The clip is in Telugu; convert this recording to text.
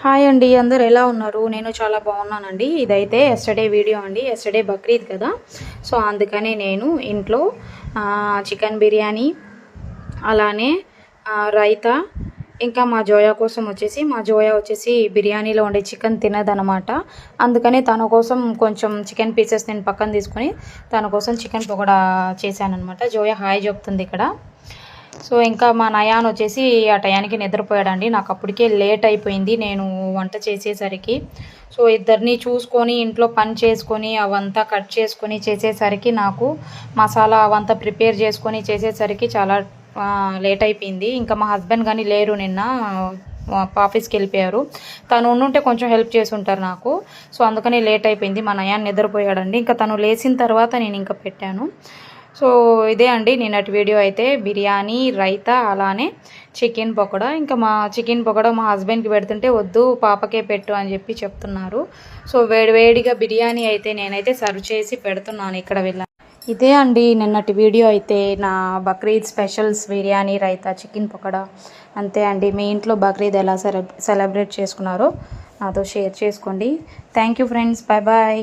హాయ్ అండి, అందరు ఎలా ఉన్నారు? నేను చాలా బాగున్నానండి. ఇదైతే ఎస్టర్డే వీడియో అండి. ఎస్టర్డే బక్రీద్ కదా, సో అందుకని నేను ఇంట్లో చికెన్ బిర్యానీ, అలానే రైతా, ఇంకా మా జోయా కోసం మా జోయా వచ్చేసి బిర్యానీలో ఉండే చికెన్ తినదనమాట. అందుకని తన కోసం కొంచెం చికెన్ పీసెస్ నేను పక్కన తీసుకొని తన కోసం చికెన్ పకోడా చేశానమాట. జోయా హాయ్ చెప్తుంది ఇక్కడ. సో ఇంకా మా నయాన్ వచ్చేసి ఆ టయానికి నిద్రపోయాడండి. నాకు అప్పటికే లేట్ అయిపోయింది నేను వంట చేసేసరికి. సో ఇద్దరిని చూసుకొని ఇంట్లో పని చేసుకొని అవంతా కట్ చేసుకొని చేసేసరికి నాకు మసాలా అవంతా ప్రిపేర్ చేసుకొని చేసేసరికి చాలా లేట్ అయిపోయింది. ఇంకా మా హస్బెండ్ కానీ లేరు, నిన్న ఆఫీస్కి వెళ్ళిపోయారు. తను ఉండుంటే కొంచెం హెల్ప్ చేసి ఉంటారు నాకు. సో అందుకని లేట్ అయిపోయింది. మా నయాన్ నిద్రపోయాడండి. ఇంకా తను లేచిన తర్వాత నేను ఇంకా పెట్టాను. సో ఇదే అండి నిన్నటి వీడియో అయితే. బిర్యానీ, రైతా, అలానే చికెన్ పకోడా. ఇంకా మా చికెన్ పకోడా మా హస్బెండ్కి పెడుతుంటే వద్దు పాపకే పెట్టు అని చెప్పి చెప్తున్నారు. సో వేడివేడిగా బిర్యానీ అయితే నేనైతే సర్వ్ చేసి పెడుతున్నాను ఇక్కడ వెళ్ళాను. ఇదే అండి నిన్నటి వీడియో అయితే. నా బక్రీద్ స్పెషల్స్ బిర్యానీ, రైతా, చికెన్ పకోడా. అంతే అండి. మీ ఇంట్లో బక్రీద్ ఎలా సెలబ్రేట్ చేసుకున్నారో నాతో షేర్ చేసుకోండి. Thank you friends, bye bye.